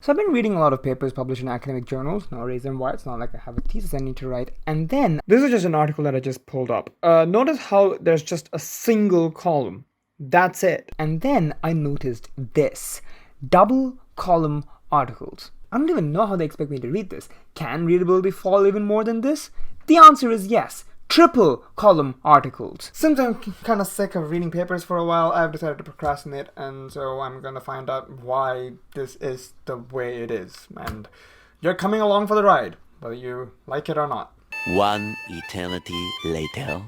So I've been reading a lot of papers published in academic journals. No reason why. It's not like I have a thesis I need to write. And then, this is just an article that I just pulled up. Notice how there's just a single column. That's it. And then I noticed this. Double column articles. I don't even know how they expect me to read this. Can readability fall even more than this? The answer is yes. Triple column articles. Since I'm kind of sick of reading papers for a while, I've decided to procrastinate, and so I'm gonna find out why this is the way it is. And you're coming along for the ride, whether you like it or not. One eternity later.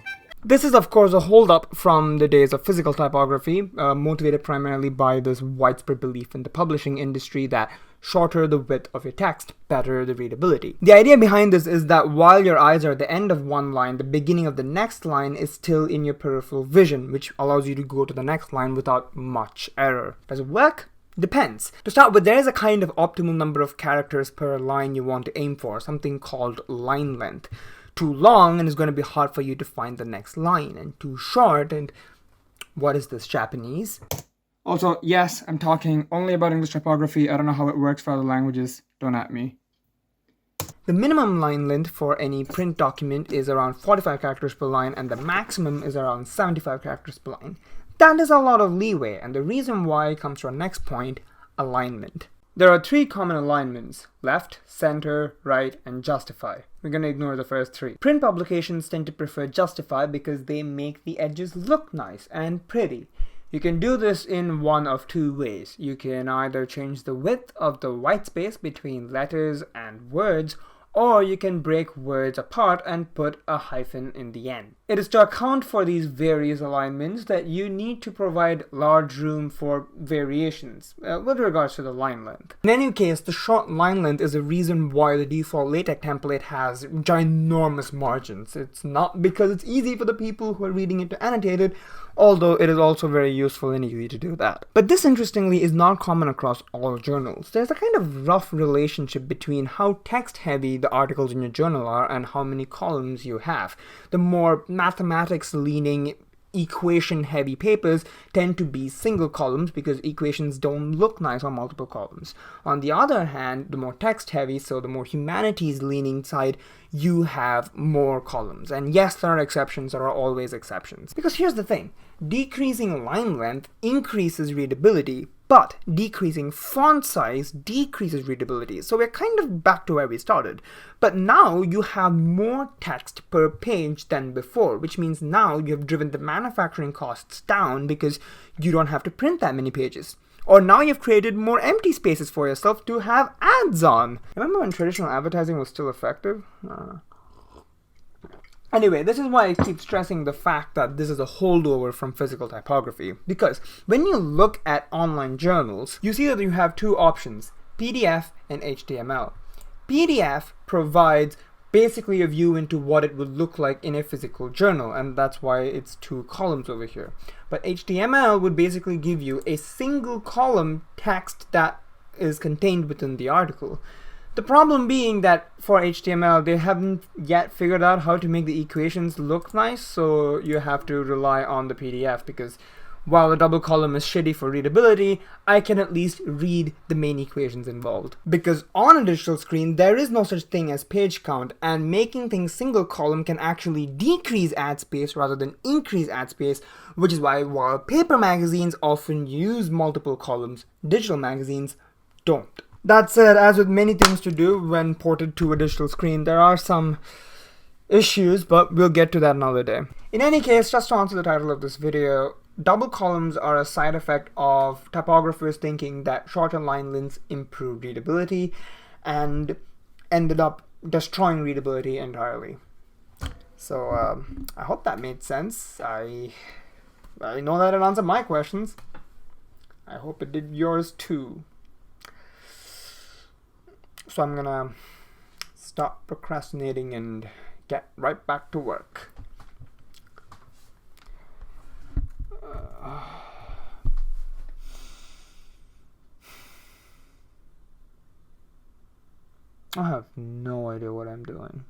This is, of course, a hold-up from the days of physical typography, motivated primarily by this widespread belief in the publishing industry that shorter the width of your text, better the readability. The idea behind this is that while your eyes are at the end of one line, the beginning of the next line is still in your peripheral vision, which allows you to go to the next line without much error. Does it work? Depends. To start with, there is a kind of optimal number of characters per line you want to aim for, something called line length. Too long and it's going to be hard for you to find the next line, and too short and what is this, Japanese? Also, yes, I'm talking only about English typography. I don't know how it works for other languages. Don't at me. The minimum line length for any print document is around 45 characters per line, and the maximum is around 75 characters per line. That is a lot of leeway, and the reason why comes to our next point, alignment. There are three common alignments: left, center, right, and justify. We're going to ignore the first three. Print publications tend to prefer justify because they make the edges look nice and pretty. You can do this in one of two ways. You can either change the width of the white space between letters and words, or you can break words apart and put a hyphen in the end. It is to account for these various alignments that you need to provide large room for variations with regards to the line length. In any case, the short line length is the reason why the default LaTeX template has ginormous margins. It's not because it's easy for the people who are reading it to annotate it, although it is also very useful and easy to do that. But this, interestingly, is not common across all journals. There's a kind of rough relationship between how text-heavy the articles in your journal are and how many columns you have. The more mathematics-leaning, equation-heavy papers tend to be single columns because equations don't look nice on multiple columns. On the other hand, the more text-heavy, so the more humanities-leaning side, you have more columns. And yes, there are exceptions, there are always exceptions. Because here's the thing, decreasing line length increases readability, but decreasing font size decreases readability. So we're kind of back to where we started. But now you have more text per page than before, which means now you have driven the manufacturing costs down because you don't have to print that many pages. Or now you've created more empty spaces for yourself to have ads on. Remember when traditional advertising was still effective? Anyway, this is why I keep stressing the fact that this is a holdover from physical typography. Because when you look at online journals, you see that you have two options, PDF and HTML. PDF provides basically a view into what it would look like in a physical journal, and that's why it's two columns over here. But HTML would basically give you a single column text that is contained within the article. The problem being that for HTML, they haven't yet figured out how to make the equations look nice, so you have to rely on the PDF because while the double column is shitty for readability, I can at least read the main equations involved. Because on a digital screen, there is no such thing as page count, and making things single column can actually decrease ad space rather than increase ad space, which is why while paper magazines often use multiple columns, digital magazines don't. That said, as with many things to do when ported to a digital screen, there are some issues, but we'll get to that another day. In any case, just to answer the title of this video, double columns are a side effect of typographers thinking that shorter line lengths improve readability and ended up destroying readability entirely. So I hope that made sense. I know that it answered my questions. I hope it did yours too. So I'm gonna stop procrastinating and get right back to work. I have no idea what I'm doing.